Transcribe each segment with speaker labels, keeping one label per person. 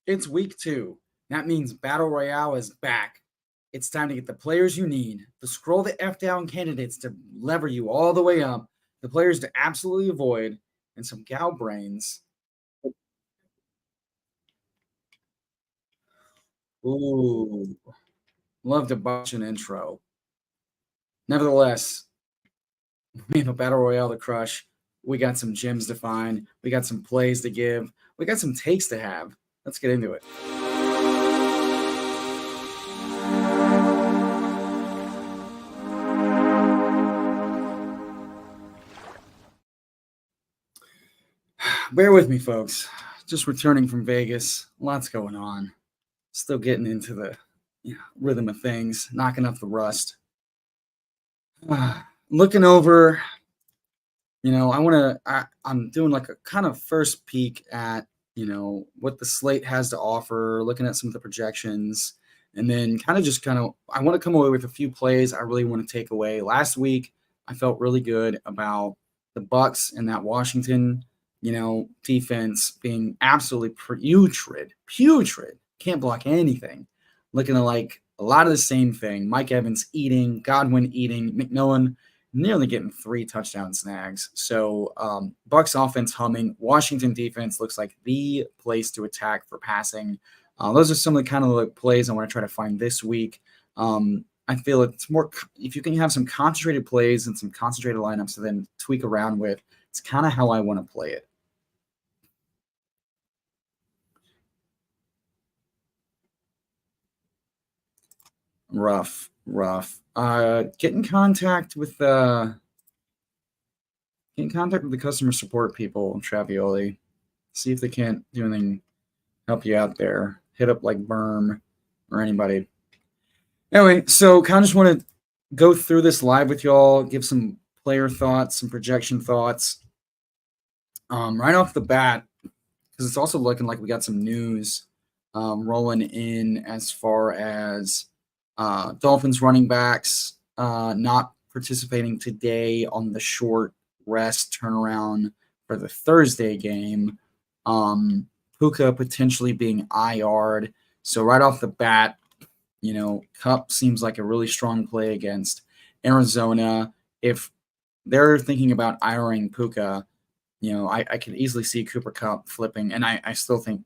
Speaker 1: It's week 2. That means Battle Royale is back. It's time to get the players you need, to scroll the F down candidates to lever you all the way up, the players to absolutely avoid, and some gal brains. Ooh, love to botch an intro. Nevertheless, we have a Battle Royale to crush. We got some gems to find. We got some plays to give. We got some takes to have. Let's get into it. Bear with me, folks. Just returning from Vegas. Lots going on. Still getting into the rhythm of things, knocking up the rust. Looking over, I'm doing like a kind of first peek at, what the slate has to offer, looking at some of the projections, and then I want to come away with a few plays I really want to take away. Last week, I felt really good about the Bucks and that Washington, defense being absolutely putrid, can't block anything. Looking at like a lot of the same thing. Mike Evans eating, Godwin eating, McMillan nearly getting 3 touchdown snags. So Bucks offense humming. Washington defense looks like the place to attack for passing. Those are some of the kind of like plays I want to try to find this week. I feel it's more if you can have some concentrated plays and some concentrated lineups to then tweak around with. It's kind of how I want to play it. Rough. Get in contact with the customer support people, Travioli. See if they can't do anything, help you out there. Hit up like Berm or anybody. Anyway, so kind of just want to go through this live with y'all, give some player thoughts, some projection thoughts. Right off the bat, because it's also looking like we got some news rolling in as far as Dolphins running backs not participating today on the short rest turnaround for the Thursday game. Puka potentially being IR'd. So right off the bat, Kupp seems like a really strong play against Arizona. If they're thinking about IRing Puka, I could easily see Cooper Kupp flipping. And I still think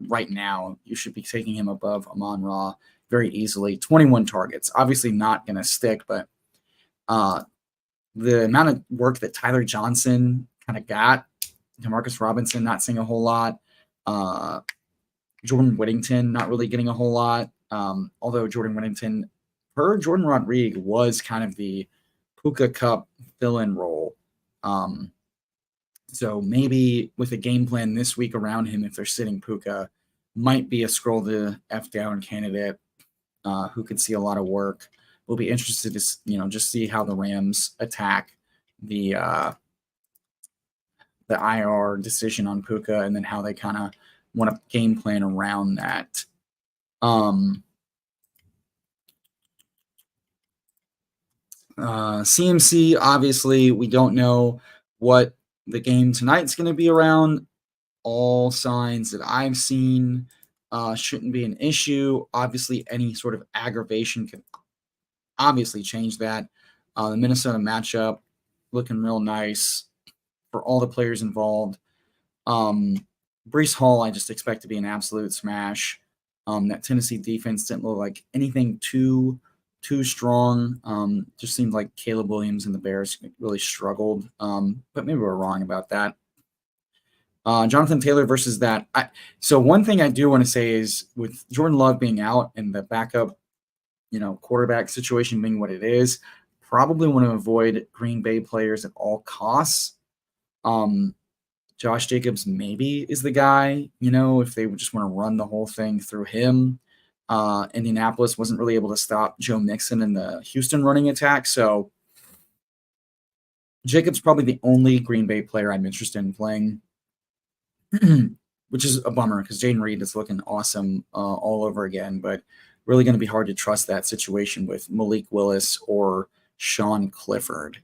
Speaker 1: right now you should be taking him above Amon-Ra very easily. 21 targets. Obviously not going to stick, but the amount of work that Tyler Johnson kind of got, Demarcus Robinson not seeing a whole lot, Jordan Whittington not really getting a whole lot, although Jordan Whittington, per Jordan Rodriguez, was kind of the Puka Kupp fill-in role. So maybe with a game plan this week around him, if they're sitting Puka, might be a scroll the F down candidate who could see a lot of work. We'll be interested to just see how the Rams attack the IR decision on Puka, and then how they kind of want to game plan around that. CMC, obviously, we don't know what the game tonight's going to be around. All signs that I've seen shouldn't be an issue. Obviously, any sort of aggravation can obviously change that. The Minnesota matchup looking real nice for all the players involved. Breece Hall, I just expect to be an absolute smash. That Tennessee defense didn't look like anything too strong. Just seemed like Caleb Williams and the Bears really struggled. But maybe we're wrong about that. Jonathan Taylor versus that. So one thing I do want to say is with Jordan Love being out and the backup, quarterback situation being what it is, probably want to avoid Green Bay players at all costs. Josh Jacobs maybe is the guy, if they would just want to run the whole thing through him. Indianapolis wasn't really able to stop Joe Mixon in the Houston running attack. So Jacobs probably the only Green Bay player I'm interested in playing, which is a bummer because Jaden Reed is looking awesome all over again, but really going to be hard to trust that situation with Malik Willis or Sean Clifford.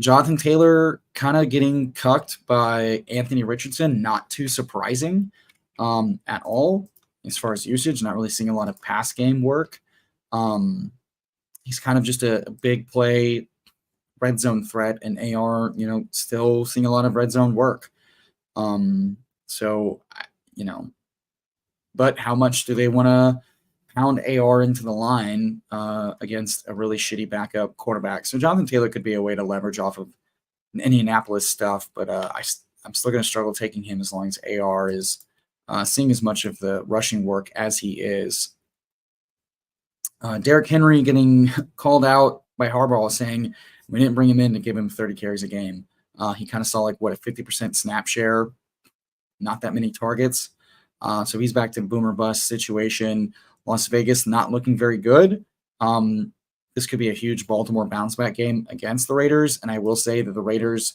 Speaker 1: Jonathan Taylor kind of getting cucked by Anthony Richardson, not too surprising. at all as far as usage. Not really seeing a lot of pass game work. He's kind of just a big play red zone threat, and AR, still seeing a lot of red zone work. So, but how much do they want to pound AR into the line against a really shitty backup quarterback? So Jonathan Taylor could be a way to leverage off of Indianapolis stuff, but I'm still going to struggle taking him as long as AR is seeing as much of the rushing work as he is. Derrick Henry getting called out by Harbaugh saying we didn't bring him in to give him 30 carries a game. He kind of saw a 50% snap share, not that many targets. So he's back to boomer bust situation. Las Vegas not looking very good. This could be a huge Baltimore bounce back game against the Raiders. And I will say that the Raiders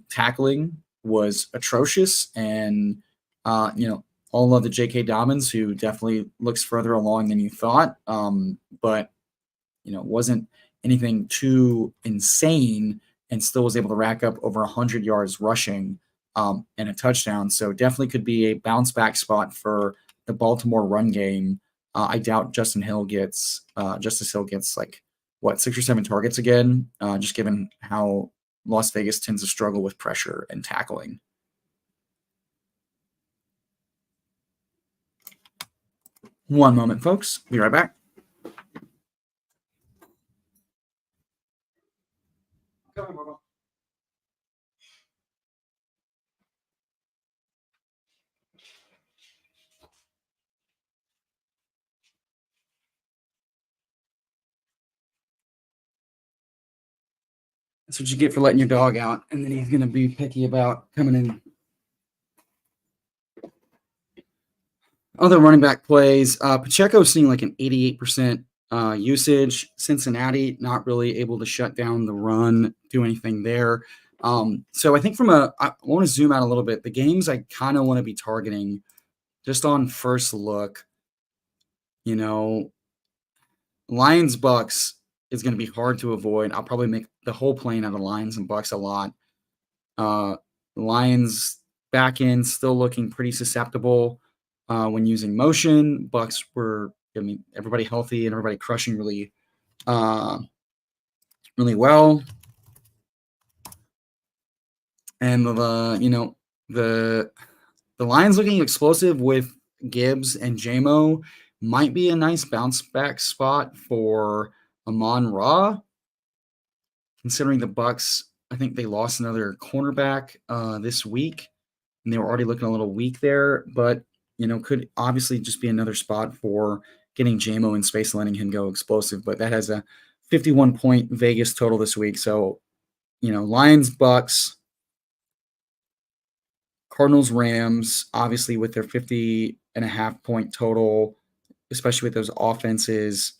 Speaker 1: tackling was atrocious. And, all love the J.K. Dobbins, who definitely looks further along than you thought. But, wasn't anything too insane and still was able to rack up over 100 yards rushing and a touchdown. So definitely could be a bounce back spot for the Baltimore run game. I doubt Justice Hill gets 6 or 7 targets again, just given how Las Vegas tends to struggle with pressure and tackling. One moment, folks. Be right back. That's what you get for letting your dog out, and then he's going to be picky about coming in. Other running back plays, Pacheco seeing an 88% usage. Cincinnati not really able to shut down the run, do anything there. So I think I want to zoom out a little bit. The games I kind of want to be targeting just on first look, Lions Bucks is going to be hard to avoid. I'll probably make the whole plane out of Lions and Bucks a lot. Lions back end still looking pretty susceptible when using motion. Bucks were, everybody healthy and everybody crushing really well. And the Lions looking explosive with Gibbs and JMO might be a nice bounce back spot for Amon-Ra, considering the Bucks. I think they lost another cornerback this week, and they were already looking a little weak there, but could obviously just be another spot for getting JMO in space, letting him go explosive. But that has a 51-point Vegas total this week. So, Lions, Bucks, Cardinals, Rams, obviously with their 50.5-point total, especially with those offenses.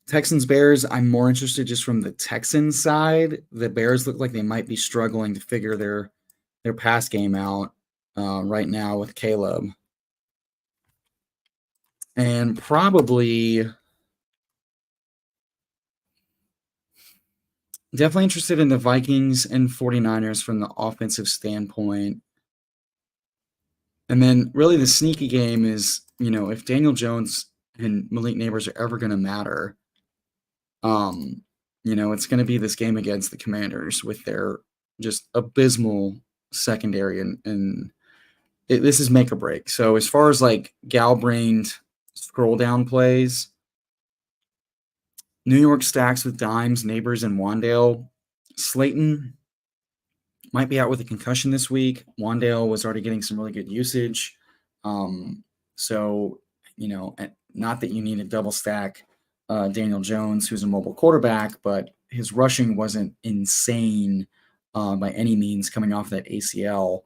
Speaker 1: Texans, Bears, I'm more interested just from the Texans side. The Bears look like they might be struggling to figure their pass game out right now with Caleb. And probably definitely interested in the Vikings and 49ers from the offensive standpoint. And then really the sneaky game is, if Daniel Jones and Malik Neighbors are ever going to matter, it's going to be this game against the Commanders with their just abysmal secondary, and this is make or break. So as far as gal-brained scroll down plays, New York stacks with Dimes, Neighbors, and Wandale. Slayton might be out with a concussion this week. Wandale was already getting some really good usage. So, not that you need a double stack Daniel Jones, who's a mobile quarterback, but his rushing wasn't insane by any means coming off that ACL.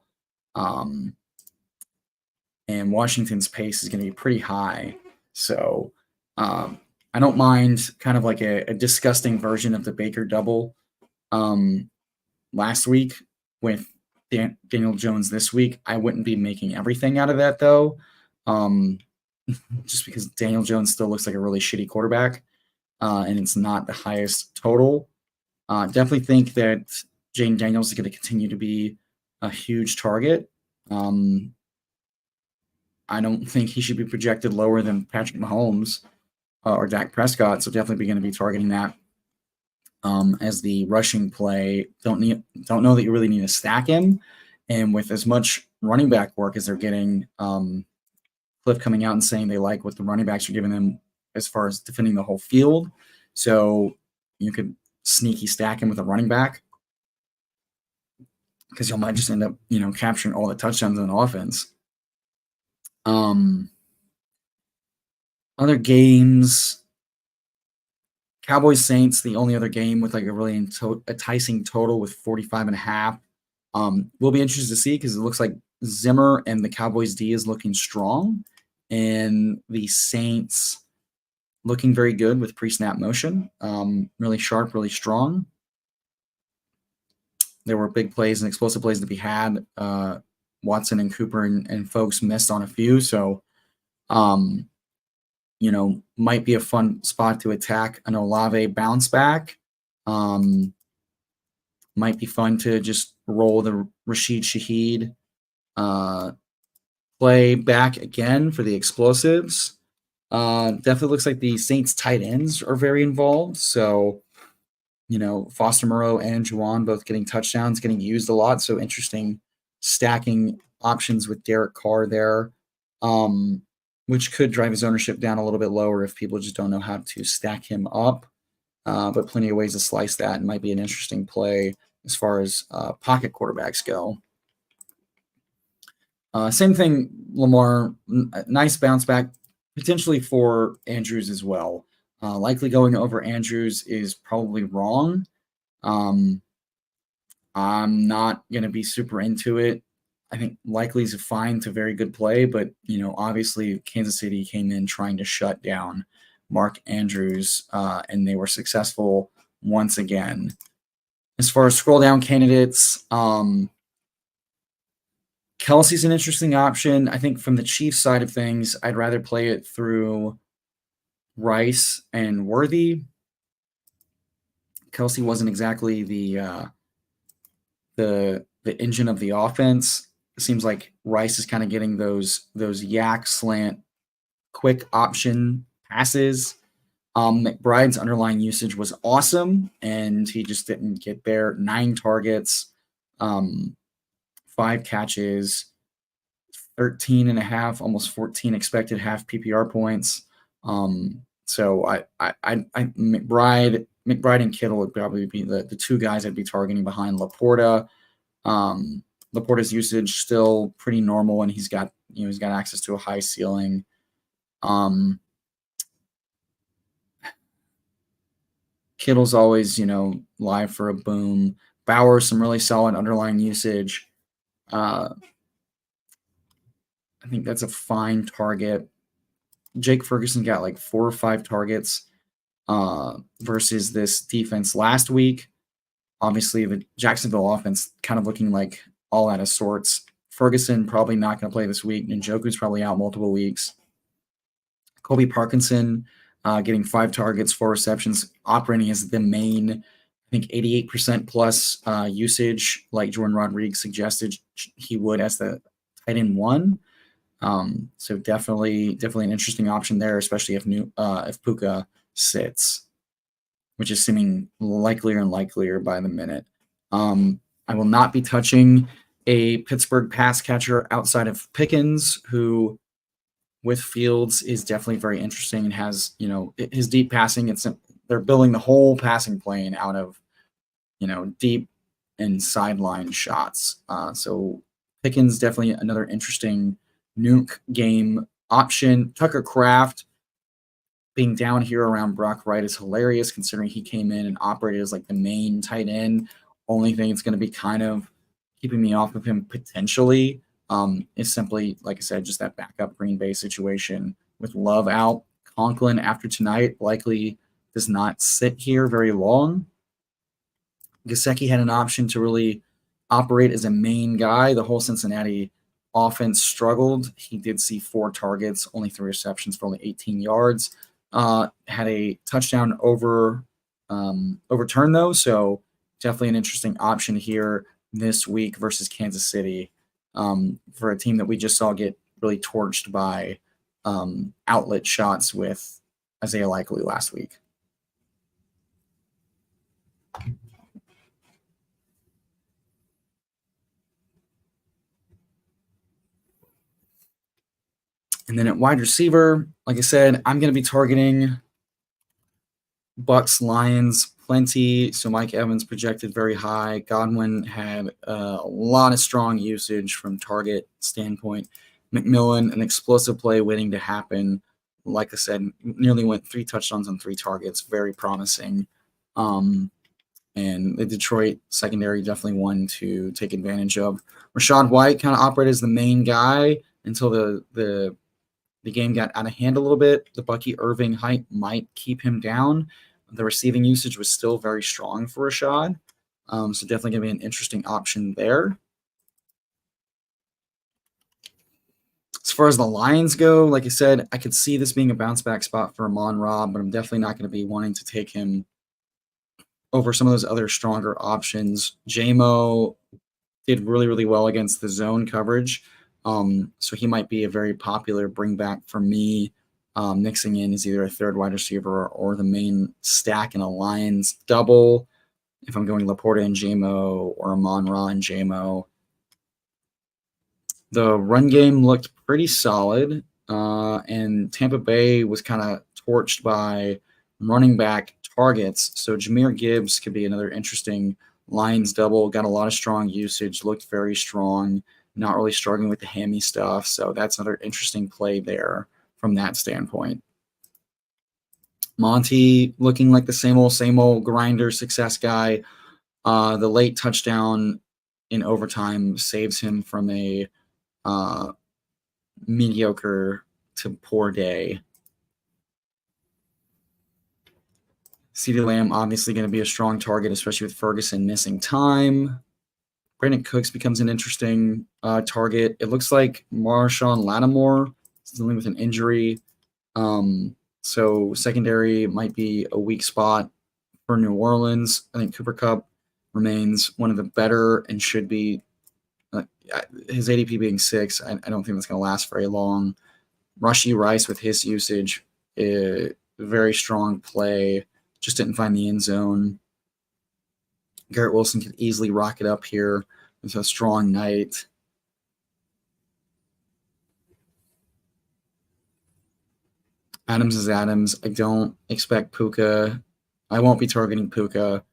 Speaker 1: And Washington's pace is going to be pretty high. So I don't mind kind of a disgusting version of the Baker double last week with Daniel Jones this week. I wouldn't be making everything out of that, though, just because Daniel Jones still looks like a really shitty quarterback, and it's not the highest total. Definitely think that Jane Daniels is going to continue to be a huge target. I don't think he should be projected lower than Patrick Mahomes or Dak Prescott, so definitely going to be targeting that as the rushing play. Don't know that you really need to stack him, and with as much running back work as they're getting, Cliff coming out and saying they like what the running backs are giving them as far as defending the whole field, so you could sneaky stack him with a running back because you might just end up capturing all the touchdowns in the offense. Other games. Cowboys Saints, the only other game with like a really enticing total with 45.5. We'll be interested to see because it looks like Zimmer and the Cowboys D is looking strong, and the Saints looking very good with pre-snap motion. Really sharp, really strong. There were big plays and explosive plays to be had. Watson and Cooper and folks missed on a few, so might be a fun spot to attack an Olave bounce back. Might be fun to just roll the Rashid Shaheed play back again for the explosives. Definitely looks like the Saints tight ends are very involved. So, Foster Moreau and Juwan both getting touchdowns, getting used a lot. So interesting stacking options with Derek Carr there. Which could drive his ownership down a little bit lower if people just don't know how to stack him up. But plenty of ways to slice that and might be an interesting play as far as pocket quarterbacks go. Same thing, Lamar, nice bounce back, potentially for Andrews as well. Likely going over Andrews is probably wrong. I'm not going to be super into it. I think likely is a fine to very good play, but obviously Kansas City came in trying to shut down Mark Andrews, and they were successful once again. As far as scroll down candidates, Kelsey's an interesting option. I think from the Chiefs side of things, I'd rather play it through Rice and Worthy. Kelsey wasn't exactly the engine of the offense. It seems like Rice is kind of getting those yak slant quick option passes. McBride's underlying usage was awesome, and he just didn't get there. 9 targets, 5 catches, 13.5, almost 14 expected half PPR points. So McBride and Kittle would probably be the 2 guys I'd be targeting behind Laporta. Laporta's usage still pretty normal, and he's got access to a high ceiling. Kittle's always live for a boom. Bauer, some really solid underlying usage. I think that's a fine target. Jake Ferguson got like 4 or 5 targets versus this defense last week. Obviously, the Jacksonville offense kind of looking like all out of sorts. Ferguson probably not going to play this week. Njoku's probably out multiple weeks. Colby Parkinson getting 5 targets, 4 receptions, operating as the main, I think 88% plus usage, like Jordan Rodriguez suggested he would as the tight end 1. So definitely an interesting option there, especially if Puka sits, which is seeming likelier and likelier by the minute. I will not be touching a Pittsburgh pass catcher outside of Pickens, who with Fields is definitely very interesting and has, his deep passing. They're building the whole passing plane out of, deep and sideline shots. So Pickens definitely another interesting nuke game option. Tucker Kraft being down here around Brock Wright is hilarious, considering he came in and operated as like the main tight end. Only thing that's going to be kind of keeping me off of him potentially is simply, like I said, just that backup Green Bay situation with Love out. Conklin after tonight likely does not sit here very long. Gesicki had an option to really operate as a main guy. The whole Cincinnati offense struggled. He did see 4 targets, only 3 receptions for only 18 yards. Had a touchdown overturned though, so definitely an interesting option here this week versus Kansas City. for a team that we just saw get really torched by outlet shots with Isaiah Likely last week. And then at wide receiver, like I said, I'm going to be targeting Bucks, Lions, plenty. So Mike Evans projected very high. Godwin had a lot of strong usage from target standpoint. McMillan, an explosive play waiting to happen. Like I said, nearly went 3 touchdowns on 3 targets. Very promising. And the Detroit secondary definitely one to take advantage of. Rachaad White kind of operated as the main guy until the game got out of hand a little bit. The Bucky Irving hype might keep him down. The receiving usage was still very strong for Rachaad. So definitely going to be an interesting option there. As far as the Lions go, like I said, I could see this being a bounce back spot for Amon-Ra, but I'm definitely not going to be wanting to take him over some of those other stronger options. JMO did really, really well against the zone coverage. So he might be a very popular bring back for me, mixing in as either a third wide receiver or the main stack in a Lions double. If I'm going Laporta and JMO or Amon-Ra and JMO. The run game looked pretty solid, and Tampa Bay was kind of torched by running back targets. So Jahmyr Gibbs could be another interesting Lions double. Got a lot of strong usage, looked very strong, not really struggling with the hammy stuff. So that's another interesting play there from that standpoint. Monty looking like the same old grinder success guy. The late touchdown in overtime saves him from a mediocre to poor day. CeeDee Lamb obviously going to be a strong target, especially with Ferguson missing time. Brandon Cooks becomes an interesting target. It looks like Marshawn Lattimore is dealing with an injury. So secondary might be a weak spot for New Orleans. I think Cooper Kupp remains one of the better and should be his ADP being 6, I don't think that's going to last very long. Rashee Rice with his usage, very strong play, just didn't find the end zone. Garrett Wilson could easily rock it up here with a strong night. Adams is Adams. I don't expect Puka. I won't be targeting Puka.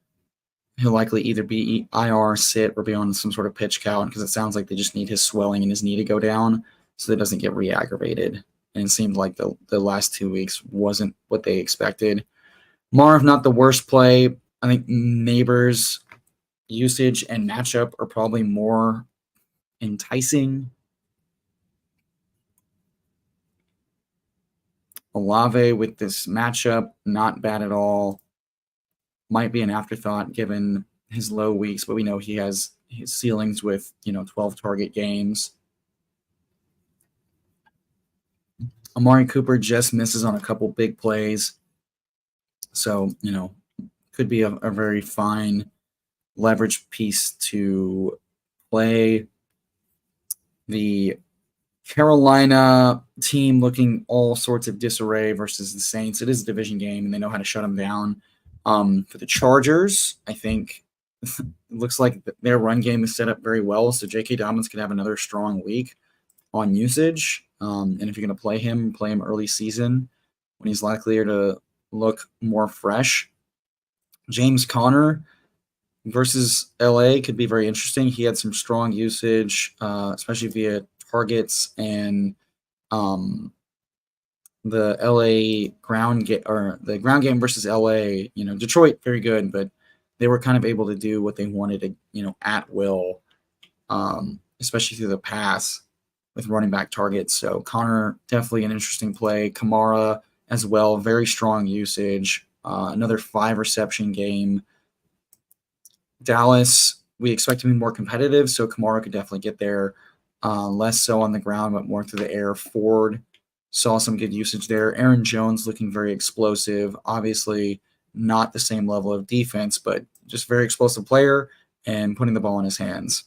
Speaker 1: He'll likely either be IR, sit, or be on some sort of pitch count because it sounds like they just need his swelling in his knee to go down so that it doesn't get re-aggravated. And it seemed like the last 2 weeks wasn't what they expected. Marv, not the worst play. I think Neighbors' usage and matchup are probably more enticing. Olave with this matchup, not bad at all. Might be an afterthought given his low weeks, but we know he has his ceilings with 12 target games. Amari Cooper just misses on a couple big plays, so could be a very fine leverage piece to play. The Carolina team looking all sorts of disarray versus the Saints. It is a division game, and they know how to shut them down. For the Chargers, I think it looks like their run game is set up very well, so J.K. Dobbins could have another strong week on usage. And if you're going to play him early season when he's likelier to look more fresh. James Conner versus LA could be very interesting. He had some strong usage, especially via targets and the LA ground game or the ground game versus LA, Detroit very good, but they were kind of able to do what they wanted to, at will, especially through the pass with running back targets. So Connor, definitely an interesting play. Kamara as well, very strong usage. Another 5 reception game. Dallas, we expect to be more competitive, so Kamara could definitely get there. Less so on the ground, but more through the air. Ford saw some good usage there. Aaron Jones looking very explosive. Obviously, not the same level of defense, but just very explosive player and putting the ball in his hands.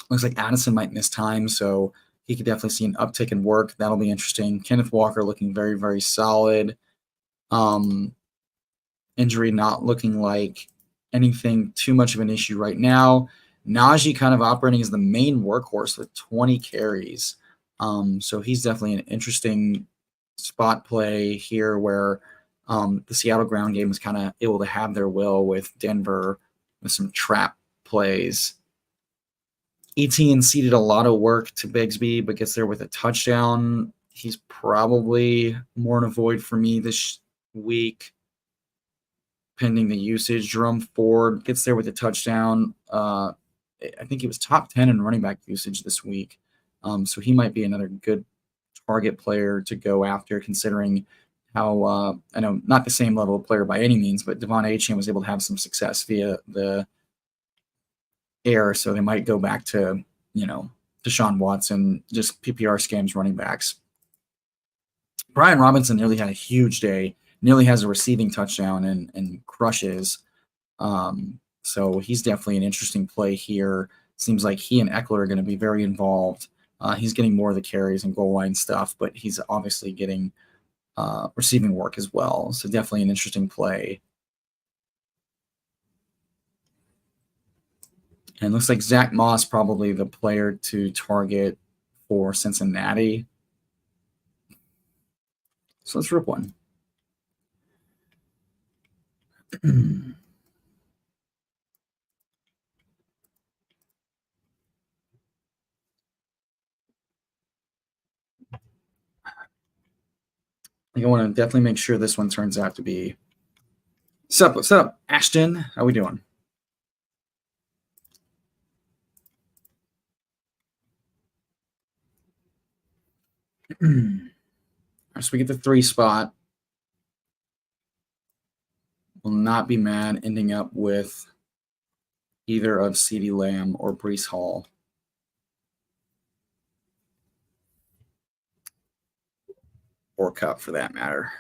Speaker 1: Looks like Addison might miss time, so he could definitely see an uptick in work. That'll be interesting. Kenneth Walker looking very, very solid. Injury not looking like anything too much of an issue right now. Najee kind of operating as the main workhorse with 20 carries. So he's definitely an interesting spot play here where the Seattle ground game is kind of able to have their will with Denver with some trap plays. Etienne ceded a lot of work to Bigsby, but gets there with a touchdown. He's probably more in a void for me this week, pending the usage. Jerome Ford gets there with a touchdown. I think he was top 10 in running back usage this week. So he might be another good target player to go after, considering how, I know not the same level of player by any means, but Devon Achane was able to have some success via the air. So they might go back to, Deshaun Watson, just PPR scams running backs. Brian Robinson nearly had a huge day, nearly has a receiving touchdown and crushes. So he's definitely an interesting play here. Seems like he and Eckler are going to be very involved. He's getting more of the carries and goal line stuff, but he's obviously getting receiving work as well. So definitely an interesting play. And it looks like Zach Moss probably the player to target for Cincinnati. So let's rip one. I want to definitely make sure this one turns out to be. What's up, Ashton? How we doing? So we get the 3 spot. Will not be mad ending up with either of CeeDee Lamb or Breece Hall. Or Cup for that matter.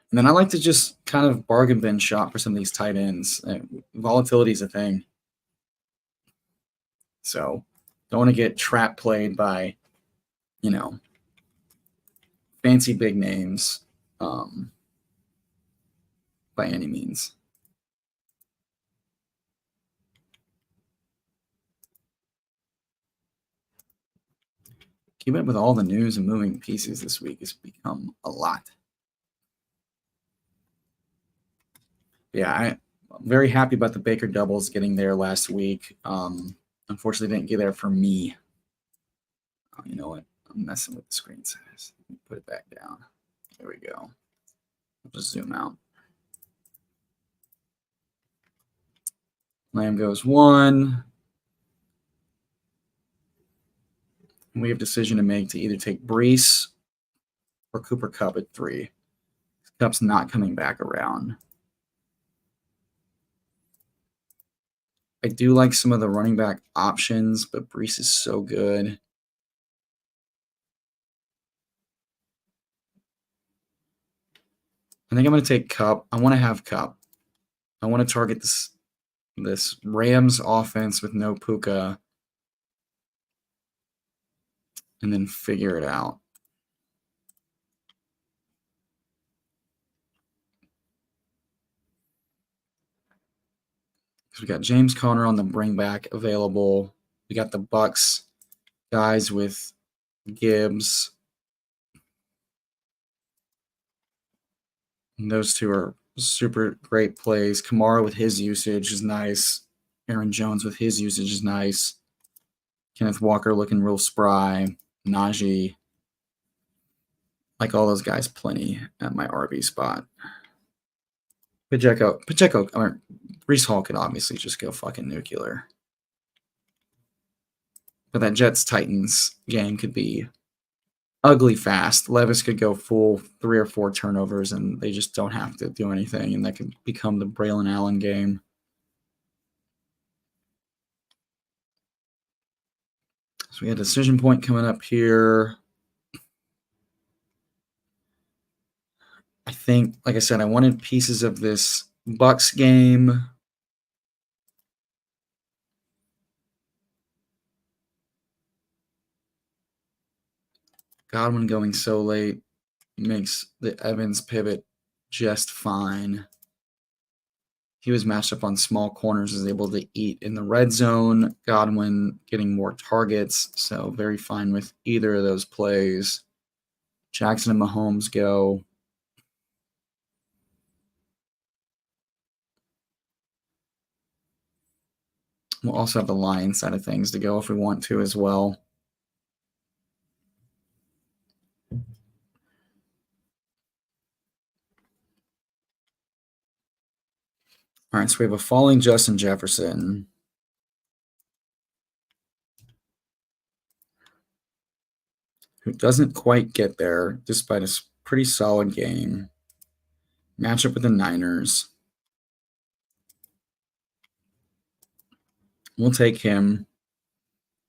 Speaker 1: And then I like to just kind of bargain bin shop for some of these tight ends. Volatility is a thing. So don't want to get trap played by, fancy big names by any means. Keeping up with all the news and moving pieces this week has become a lot. Yeah, I'm very happy about the Baker doubles getting there last week. Unfortunately, didn't get there for me. Oh, you know what? I'm messing with the screen size. Let me put it back down. There we go. I'll just zoom out. Lamb goes 1. We have a decision to make to either take Breece or Cooper Kupp at 3. Kupp's not coming back around. I do like some of the running back options, but Breece is so good. I think I'm going to take Kupp. I want to have Kupp. I want to target this Rams offense with no Puka and then figure it out. So we got James Conner on the bring back available. We got the Bucks guys with Gibbs. And those two are super great plays. Kamara with his usage is nice. Aaron Jones with his usage is nice. Kenneth Walker looking real spry. Najee. Like all those guys plenty at my RB spot. Pacheco, Breece Hall could obviously just go fucking nuclear. But that Jets-Titans game could be ugly fast. Levis could go full 3 or 4 turnovers, and they just don't have to do anything, and that could become the Braylon Allen game. So we had a decision point coming up here. I think, like I said, I wanted pieces of this Bucks game. Godwin going so late makes the Evans pivot just fine. He was matched up on small corners, is able to eat in the red zone. Godwin getting more targets, so very fine with either of those plays. Jackson and Mahomes go. We'll also have the Lions side of things to go if we want to as well. All right, so we have a falling Justin Jefferson. Who doesn't quite get there despite a pretty solid game. Matchup with the Niners. We'll take him.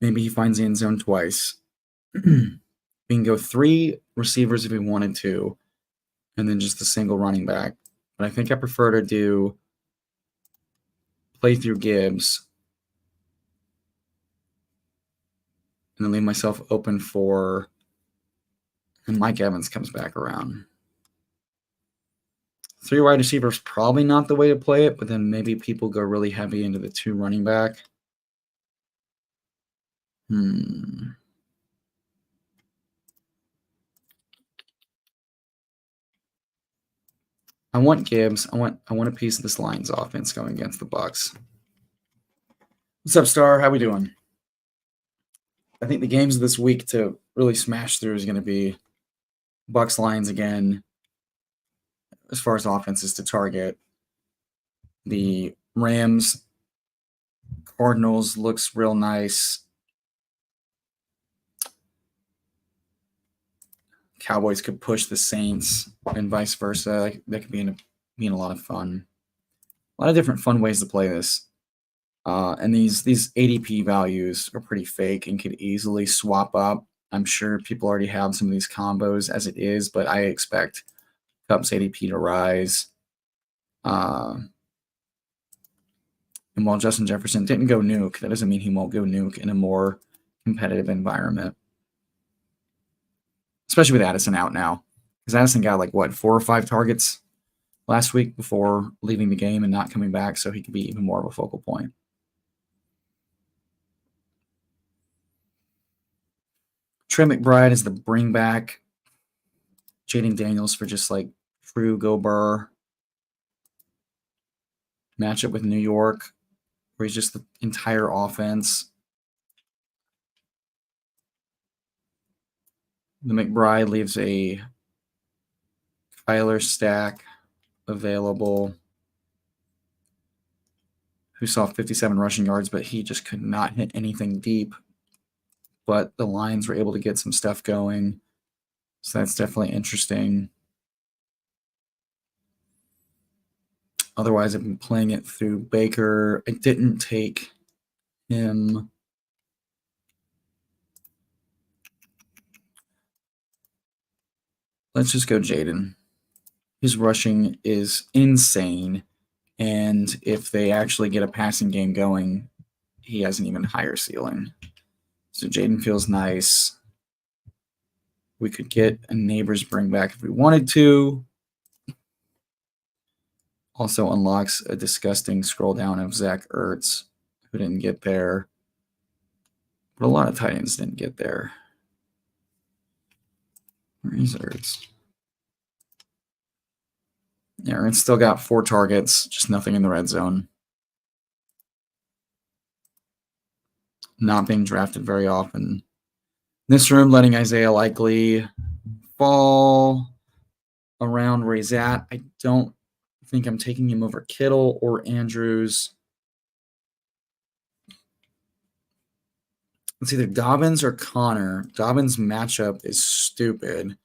Speaker 1: Maybe he finds the end zone twice. We can go 3 receivers if we wanted to, and then just a single running back. But I think I prefer to do play through Gibbs and then leave myself open for, and Mike Evans comes back around. 3 wide receivers probably not the way to play it, but then maybe people go really heavy into the 2 running back. I want Gibbs. I want a piece of this Lions offense going against the Bucks. What's up, Star? How we doing? I think the games of this week to really smash through is going to be Bucks Lions again. As far as offenses to target, the Rams Cardinals looks real nice. Cowboys could push the Saints and vice versa. That could be a lot of fun. A lot of different fun ways to play this. And these ADP values are pretty fake and could easily swap up. I'm sure people already have some of these combos as it is, but I expect Cup's ADP to rise. And while Justin Jefferson didn't go nuke, that doesn't mean he won't go nuke in a more competitive environment. Especially with Addison out now. Because Addison got 4 or 5 targets last week before leaving the game and not coming back, so he could be even more of a focal point. Trey McBride is the bring back. Jaden Daniels for just true go burr. Matchup with New York, where he's just the entire offense. The McBride leaves a Kyler stack available, who saw 57 rushing yards, but he just could not hit anything deep. But the Lions were able to get some stuff going, so that's definitely interesting. Otherwise, I've been playing it through Baker. I didn't take him. Let's just go Jaden. His rushing is insane. And if they actually get a passing game going, he has an even higher ceiling. So Jaden feels nice. We could get a neighbor's bring back if we wanted to. Also unlocks a disgusting scroll down of Zach Ertz, who didn't get there. But a lot of tight ends didn't get there. Where is Ertz? Yeah, Ertz still got 4 targets, just nothing in the red zone. Not being drafted very often. This room, letting Isaiah Likely fall around where he's at. I don't think I'm taking him over Kittle or Andrews. It's either Dobbins or Connor. Dobbins' matchup is stupid.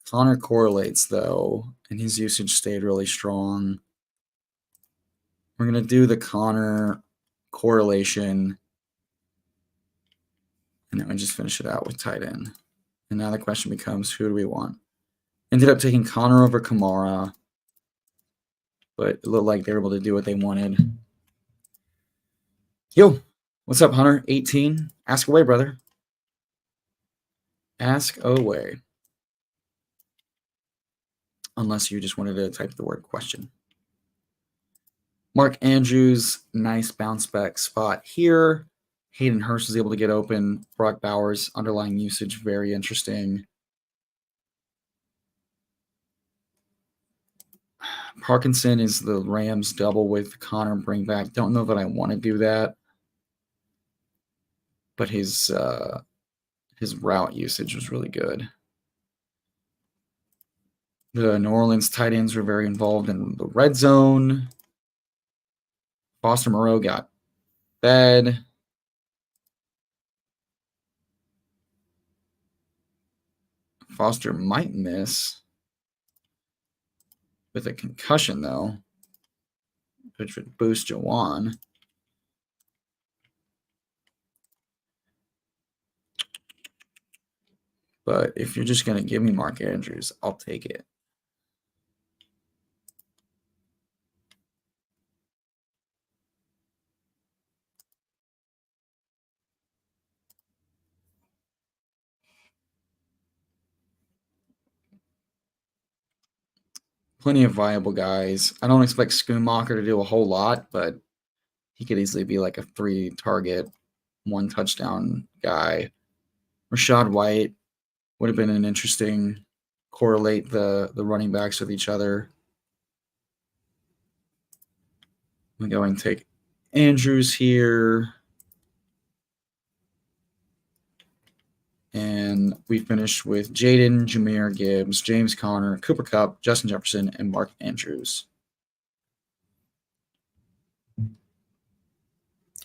Speaker 1: Connor correlates, though, and his usage stayed really strong. We're going to do the Connor correlation, and then we just finish it out with tight end. And now the question becomes, who do we want? Ended up taking Connor over Kamara, but it looked like they were able to do what they wanted. Yo, what's up, Hunter? 18. Ask away, brother. Ask away. Unless you just wanted to type the word question. Mark Andrews, nice bounce back spot here. Hayden Hurst was able to get open. Brock Bowers, underlying usage, very interesting. Parkinson is the Rams double with Connor bring back. Don't know that I want to do that, but his route usage was really good. The New Orleans tight ends were very involved in the red zone. Foster Moreau got fed. Foster might miss with a concussion, though, which would boost Jawan. But if you're just going to give me Mark Andrews, I'll take it. Plenty of viable guys. I don't expect Schoonmaker to do a whole lot, but he could easily be like a 3-target, 1-touchdown guy. Rashad White would have been an interesting correlate the running backs with each other. I'm going to take Andrews here. And we finished with Jaden, Jameer Gibbs, James Conner, Cooper Kupp, Justin Jefferson, and Mark Andrews.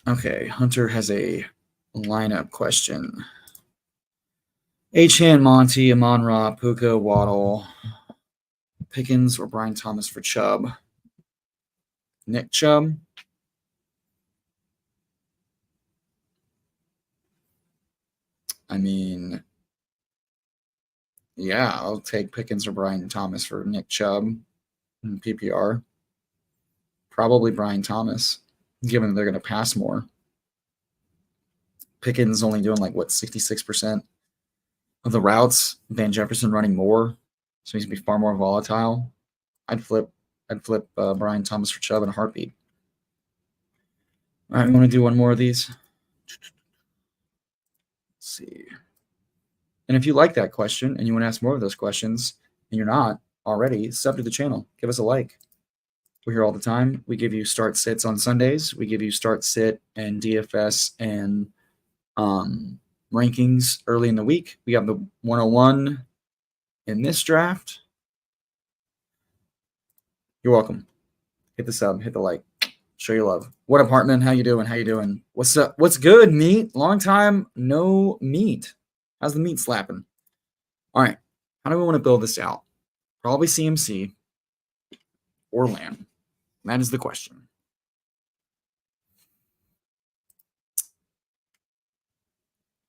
Speaker 1: Okay, Hunter has a lineup question. Achane, Monty, Amon-Ra, Puka, Waddle, Pickens, or Brian Thomas for Chubb. Nick Chubb. I mean, yeah, I'll take Pickens or Brian Thomas for Nick Chubb in PPR. Probably Brian Thomas, given that they're going to pass more. Pickens only doing 66% of the routes. Van Jefferson running more, so he's going to be far more volatile. I'd flip Brian Thomas for Chubb in a heartbeat. All right, we want to do one more of these. Let's see. And if you like that question and you want to ask more of those questions, and you're not already, sub to the channel. Give us a like. We're here all the time. We give you start sits on Sundays. We give you start sit and DFS and rankings early in the week. We have the 101 in this draft. You're welcome. Hit the sub, hit the like, show your love. What up, Hartman? How you doing? How you doing? What's up? What's good, meat? Long time no meat. How's the meat slapping? All right. How do we want to build this out? Probably CMC or LAN. That is the question.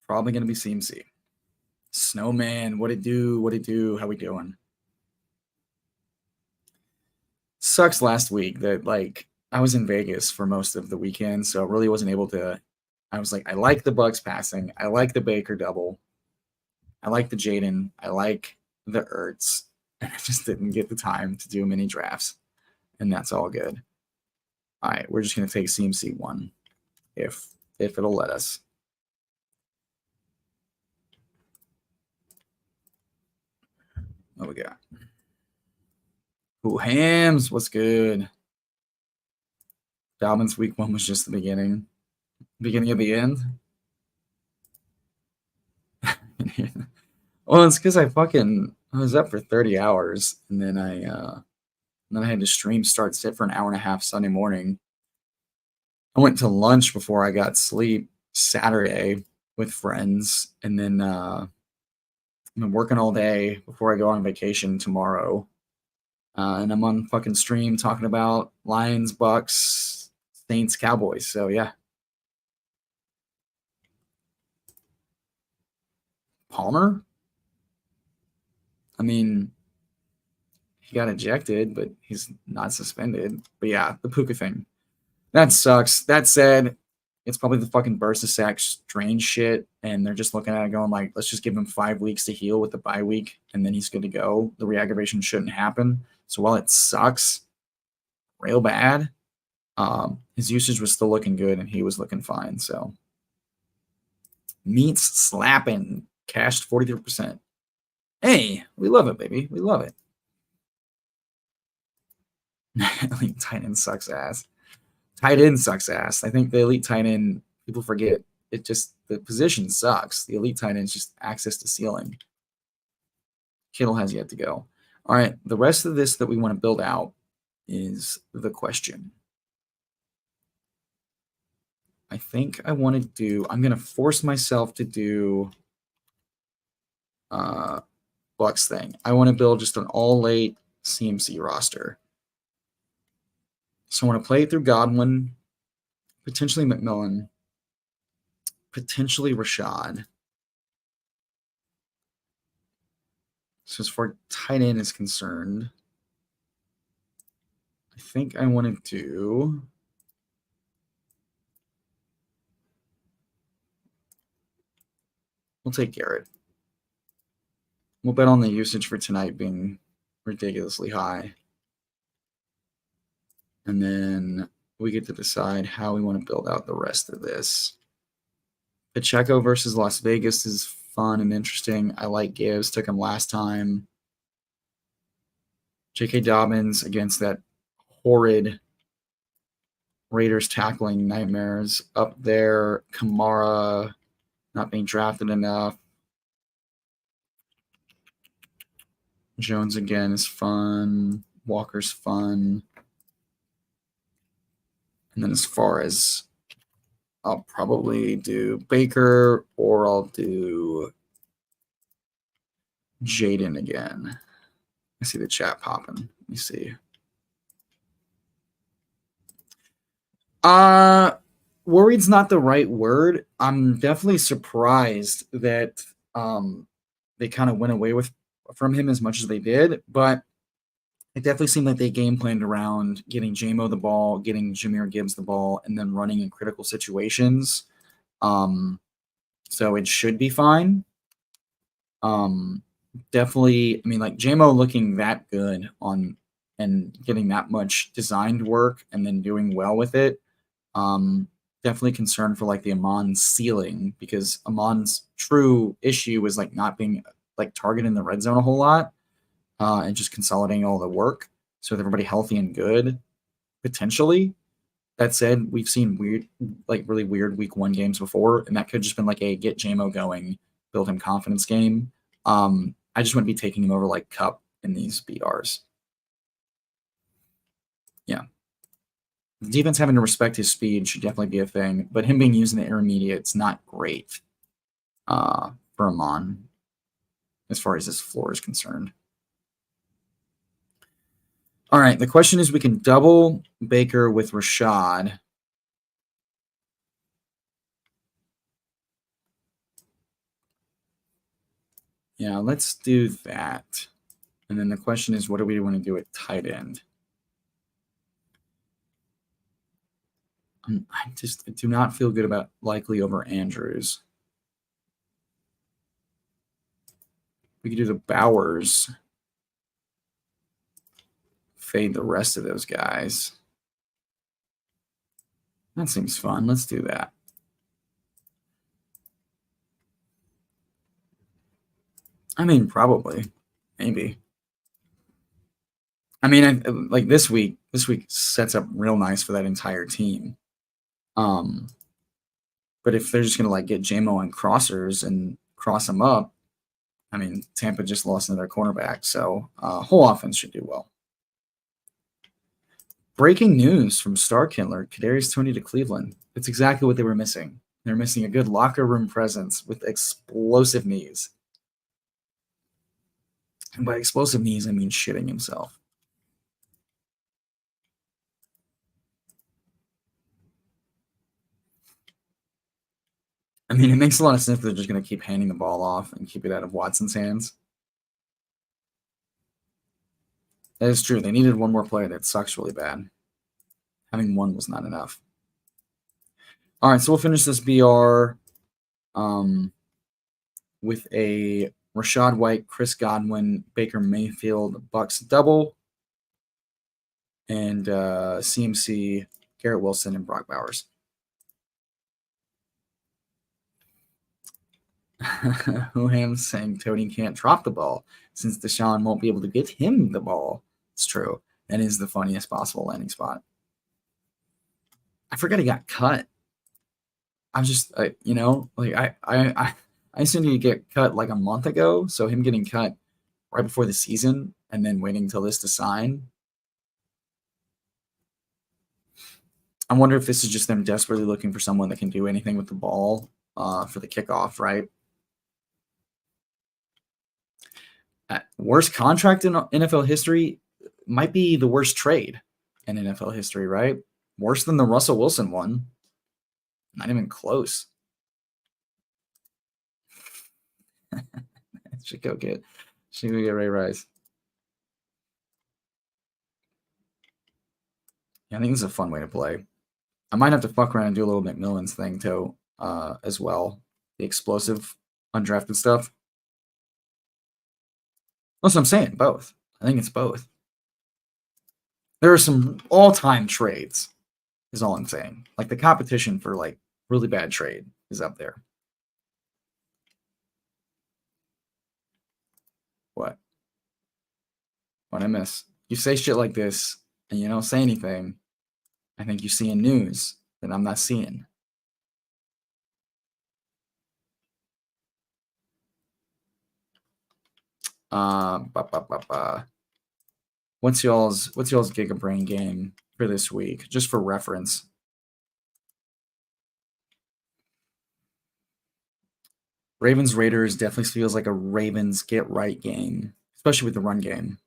Speaker 1: Probably going to be CMC. Snowman, what it do? What it do? How we doing? Sucks last week that I was in Vegas for most of the weekend, so I really wasn't able to. I was like, I like the Bucks passing. I like the Baker double. I like the Jaden. I like the Ertz. And I just didn't get the time to do many drafts. And that's all good. All right, we're just going to take CMC 1 if it'll let us. What we got? Ooh, Hams, what's good? Dobbins week 1 was just the beginning. Beginning of the end? Well, it's because I was up for 30 hours, and then I had to stream start sit for an hour and a half Sunday morning. I went to lunch before I got sleep Saturday with friends, and then I've been working all day before I go on vacation tomorrow. And I'm on fucking stream talking about Lions, Bucks, Saints, Cowboys. So, yeah. Palmer? I mean, he got ejected, but he's not suspended. But yeah, the Puka thing. That sucks. That said, it's probably the fucking Bursa sack strange shit, and they're just looking at it going like, let's just give him 5 weeks to heal with the bye week, and then he's good to go. The re-aggravation shouldn't happen. So while it sucks real bad, his usage was still looking good, and he was looking fine. So meats slapping, cashed 43%. Hey, we love it, baby. We love it. Elite tight end sucks ass. Tight end sucks ass. I think the elite tight end, people forget. It just, the position sucks. The elite tight end is just access to ceiling. Kittle has yet to go. All right, the rest of this that we want to build out is the question. I think I want to do, I'm going to force myself to do Bucks thing. I want to build just an all late CMC roster. So I want to play it through Godwin, potentially McMillan, potentially Rashad. So as far as tight end is concerned, I think I want to do we'll take Garrett. We'll bet on the usage for tonight being ridiculously high. And then we get to decide how we want to build out the rest of this. Pacheco versus Las Vegas is fun and interesting. I like Gibbs. Took him last time. J.K. Dobbins against that horrid Raiders tackling nightmares up there. Kamara not being drafted enough. Jones again is fun. Walker's fun. And then as far as I'll probably do Baker or I'll do Jaden again. I see the chat popping. Let me see. Worried's not the right word. I'm definitely surprised that they kind of went away from him as much as they did, but it definitely seemed like they game planned around getting JMO the ball, getting Jahmyr Gibbs the ball, and then running in critical situations. So it should be fine. Definitely, I mean, like JMO looking that good on and getting that much designed work and then doing well with it. Definitely concerned for like the Amon ceiling, because Amon's true issue was like not being like targeted in the red zone a whole lot, and just consolidating all the work. So with everybody healthy and good, potentially. That said, we've seen really weird week 1 games before, and that could have just been like a get JMO going, build him confidence game. I just wouldn't be taking him over like Cup in these BRs. Yeah. The defense having to respect his speed should definitely be a thing, but him being used in the intermediate's not great for Amon as far as his floor is concerned. All right, the question is we can double Baker with Rashad. Yeah, let's do that. And then the question is, what do we want to do at tight end? I just do not feel good about Likely over Andrews. We could do the Bowers. Fade the rest of those guys. That seems fun. Let's do that. I mean, probably. Maybe. I mean, like this week sets up real nice for that entire team. But if they're just going to like get JMO on crossers and cross them up, I mean, Tampa just lost another cornerback, so whole offense should do well. Breaking news from Starkindler: Kadarius Toney to Cleveland. It's exactly what they were missing. They're missing a good locker room presence with explosive knees. And by explosive knees, I mean shitting himself. I mean, it makes a lot of sense that they're just going to keep handing the ball off and keep it out of Watson's hands. That is true. They needed one more player that sucks really bad. Having one was not enough. All right, so we'll finish this BR with a Rashad White, Chris Godwin, Baker Mayfield, Bucks double, and CMC, Garrett Wilson, and Brock Bowers. Whoham's saying Tony can't drop the ball since Deshaun won't be able to get him the ball. It's true. That is the funniest possible landing spot. I forgot he got cut. I'm just, I assumed he'd get cut like a month ago. So him getting cut right before the season and then waiting until this to sign. I wonder if this is just them desperately looking for someone that can do anything with the ball for the kickoff, right? Worst contract in NFL history might be the worst trade in NFL history, right? Worse than the Russell Wilson one. Not even close. Should go get Ray Rice. Yeah, I think this is a fun way to play. I might have to fuck around and do a little McMillan's thing too, as well. The explosive undrafted stuff. That's what I'm saying. Both. I think it's both. There are some all-time trades, is all I'm saying. Like the competition for like really bad trade is up there. What? What I miss? You say shit like this and you don't say anything. I think you see in news that I'm not seeing. What's y'all's Gigabrain game for this week, just for reference? Ravens Raiders definitely feels like a Ravens get right game, especially with the run game.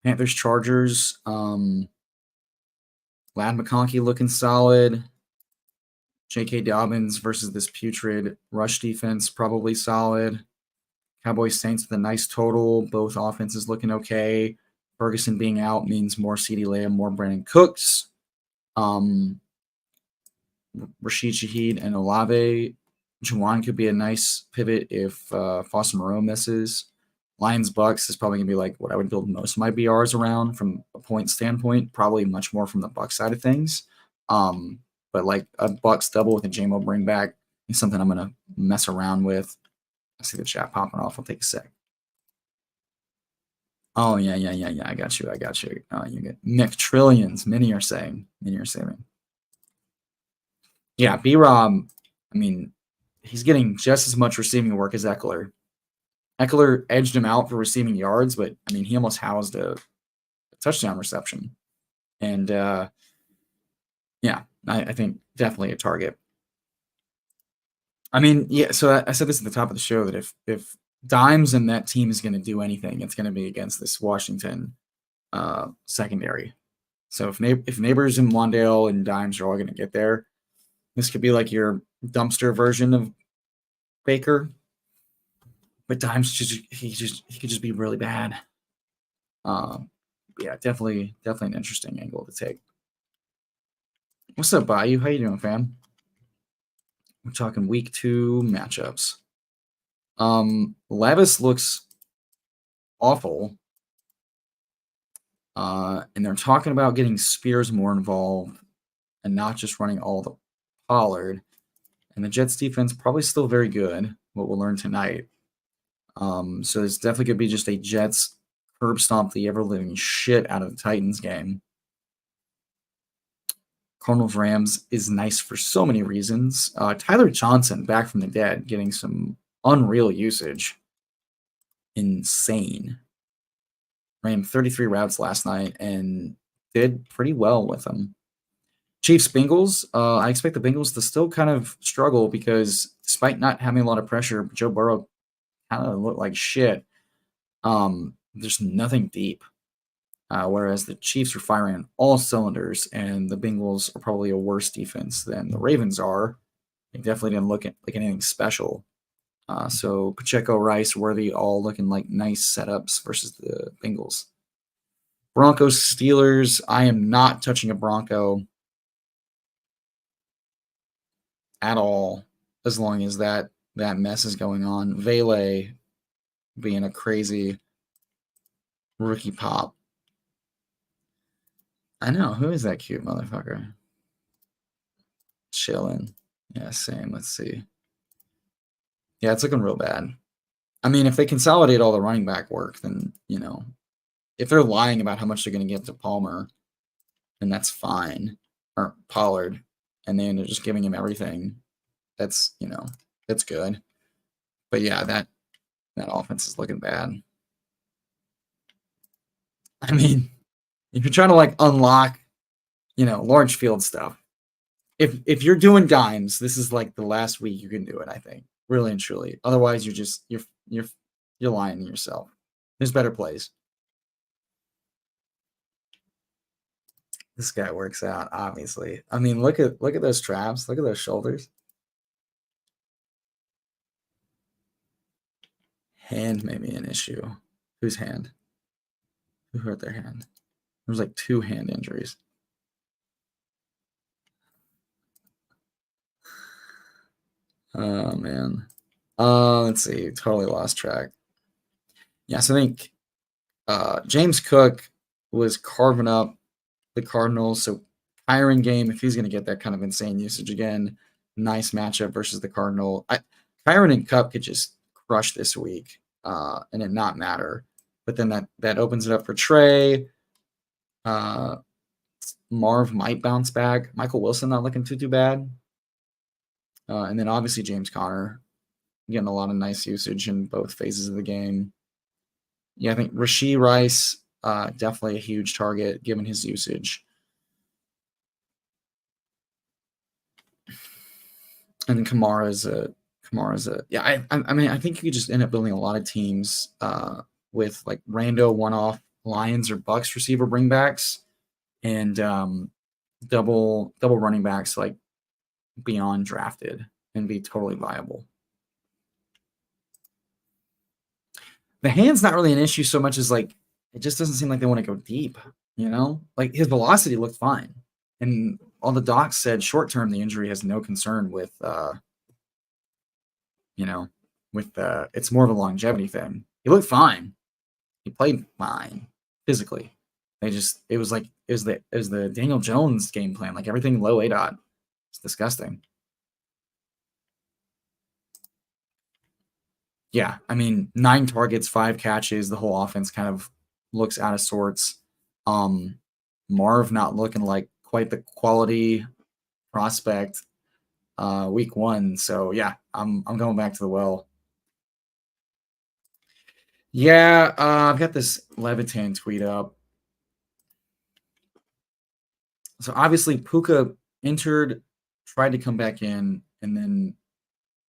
Speaker 1: Panthers Chargers, Lad McConkey looking solid. J.K. Dobbins versus this putrid rush defense, probably solid. Cowboys Saints with a nice total. Both offenses looking okay. Ferguson being out means more CeeDee Lamb, more Brandon Cooks. Rashid Shaheed and Olave. Juwan could be a nice pivot if Foster Moreau misses. Lions Bucks is probably going to be like what I would build most of my BRs around from a point standpoint, probably much more from the Bucks side of things. But like a Bucks double with a JMO bring back is something I'm going to mess around with. I see the chat popping off. I'll take a sec. Oh, yeah. I got you. You get McTrillions. Many are saying. Yeah, B-Rob, I mean, he's getting just as much receiving work as Eckler. Eckler edged him out for receiving yards, but, I mean, he almost housed a touchdown reception. And, yeah, I think definitely a target. I mean, yeah, so I said this at the top of the show that if Dimes and that team is going to do anything, it's going to be against this Washington secondary. So if Neighbors and Wandale and Dimes are all going to get there, this could be like your dumpster version of Baker. But Dimes he could just be really bad. Yeah, definitely an interesting angle to take. What's up, Bayou? How you doing, fam? We're talking week 2 matchups. Levis looks awful. And they're talking about getting Spears more involved and not just running all the Pollard. And the Jets defense probably still very good, what we'll learn tonight. So it's definitely going to be just a Jets curb stomp the ever-living shit out of the Titans game. Cardinals Rams is nice for so many reasons. Tyler Johnson back from the dead, getting some unreal usage. Insane. Ran 33 routes last night and did pretty well with them. Chiefs Bengals. I expect the Bengals to still kind of struggle because despite not having a lot of pressure, Joe Burrow kind of looked like shit. There's nothing deep. Whereas the Chiefs are firing on all cylinders, and the Bengals are probably a worse defense than the Ravens are. They definitely didn't look like anything special. So Pacheco, Rice, Worthy, all looking like nice setups versus the Bengals. Broncos, Steelers. I am not touching a Bronco at all as long as that mess is going on. Vele being a crazy rookie pop. I know. Who is that cute motherfucker? Chilling. Yeah, same. Let's see. Yeah, it's looking real bad. I mean, if they consolidate all the running back work, then, if they're lying about how much they're going to give to Palmer, then that's fine. Or Pollard. And then they're just giving him everything. That's, that's good. But yeah, that offense is looking bad. I mean, if you're trying to unlock, large field stuff, if you're doing dimes, this is the last week you can do it, I think. Really and truly. Otherwise you're lying to yourself. There's better plays. This guy works out, obviously. I mean, look at those traps. Look at those shoulders. Hand may be an issue. Whose hand? Who hurt their hand? There's 2 hand injuries. Oh, man. Let's see. Totally lost track. Yeah, so I think James Cook was carving up the Cardinals. So Kyren game, if he's going to get that kind of insane usage again, nice matchup versus the Cardinal. Kyren and Cup could just crush this week and it not matter. But then that opens it up for Trey. Marv might bounce back. Michael Wilson not looking too bad. And then obviously James Conner getting a lot of nice usage in both phases of the game. Yeah, I think Rashee Rice, definitely a huge target given his usage. And then Kamara's a yeah. I mean, I think you could just end up building a lot of teams with rando one-off Lions or Bucks receiver bringbacks and double running backs beyond drafted and be totally viable. The hand's not really an issue so much as it just doesn't seem like they want to go deep, his velocity looked fine. And all the docs said short term, the injury has no concern with, it's more of a longevity thing. He looked fine. He played fine physically. It was the Daniel Jones game plan, everything low ADOT. It's disgusting. Yeah, I mean, 9 targets, 5 catches. The whole offense kind of looks out of sorts. Marv not looking like quite the quality prospect week 1. So yeah, I'm going back to the well. Yeah, I've got this Levitan tweet up. So obviously Puka entered, tried to come back in, and then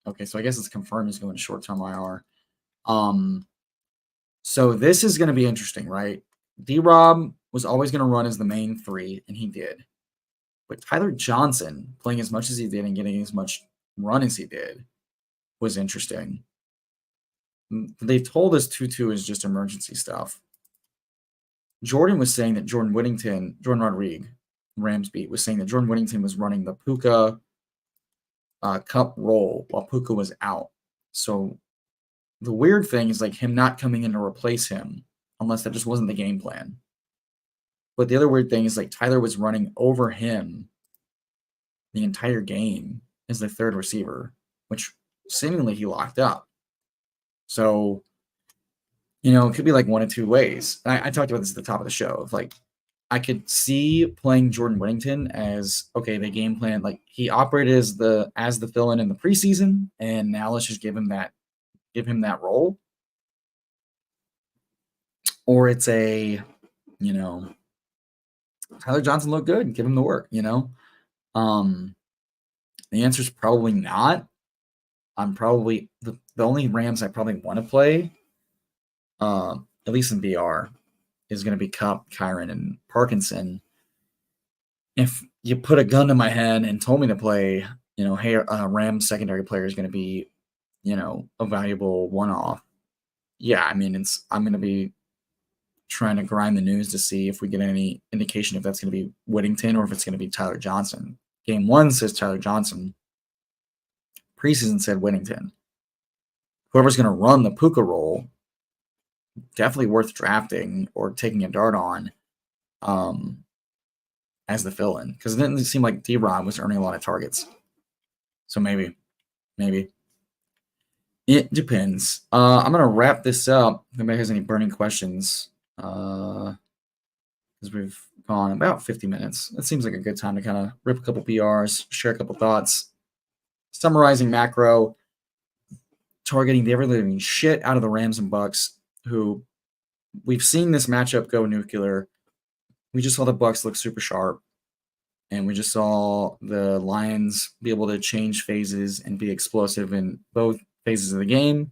Speaker 1: okay, so I guess it's confirmed he's going to short-term IR. So this is going to be interesting, right? D-Rob was always going to run as the main 3, and he did. But Tyler Johnson playing as much as he did and getting as much run as he did was interesting. They told us 2-2 is just emergency stuff. Jordan was saying that Jordan Rodriguez, Rams beat, was saying that Jordan Whittington was running the Puka Cup role while Puka was out. So the weird thing is him not coming in to replace him, unless that just wasn't the game plan. But the other weird thing is Tyler was running over him the entire game as the 3rd receiver, which seemingly he locked up. So, it could be one of 2 ways. I talked about this at the top of the show. I could see playing Jordan Whittington as, okay, the game plan, he operated as the fill-in in the preseason, and now let's just give him that role. Or it's a, Tyler Johnson looked good, give him the work, The answer is probably not. I'm probably the only Rams I probably want to play, at least in BR, is going to be Cup, Kyren, and Parkinson. If you put a gun to my head and told me to play, hey, Rams secondary player is going to be, a valuable one-off. Yeah, I mean, I'm going to be trying to grind the news to see if we get any indication if that's going to be Whittington or if it's going to be Tyler Johnson. Game 1 says Tyler Johnson. Preseason said Whittington. Whoever's going to run the Puka role, definitely worth drafting or taking a dart on as the fill-in, because it didn't seem like D-Rob was earning a lot of targets. So maybe. It depends. I'm going to wrap this up. If anybody has any burning questions, because we've gone about 50 minutes. It seems like a good time to kind of rip a couple PRs, share a couple thoughts, summarizing macro, targeting the ever-living shit out of the Rams and Bucks, who we've seen this matchup go nuclear. We just saw the Bucks look super sharp, and we just saw the Lions be able to change phases and be explosive in both phases of the game.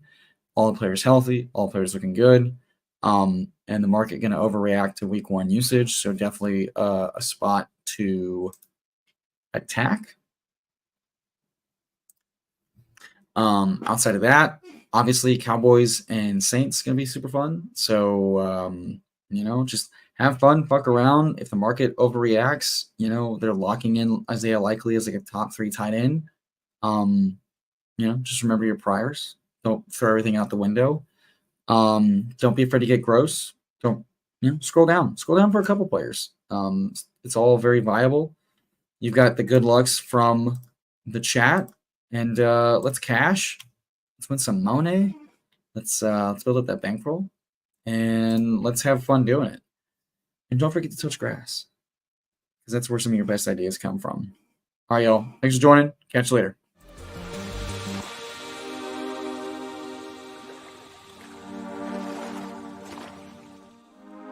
Speaker 1: All the players healthy, all the players looking good, and the market going to overreact to week 1 usage. So definitely a spot to attack. Outside of that, obviously Cowboys and Saints going to be super fun. So, just have fun, fuck around. If the market overreacts, they're locking in Isaiah Likely as like a top 3 tight end. Just remember your priors. Don't throw everything out the window. Don't be afraid to get gross. Don't, scroll down. Scroll down for a couple players. It's all very viable. You've got the good lucks from the chat. And let's cash. Let's win some money. Let's build up that bankroll, and let's have fun doing it. And don't forget to touch grass, because that's where some of your best ideas come from. All right, y'all. Thanks for joining. Catch you later.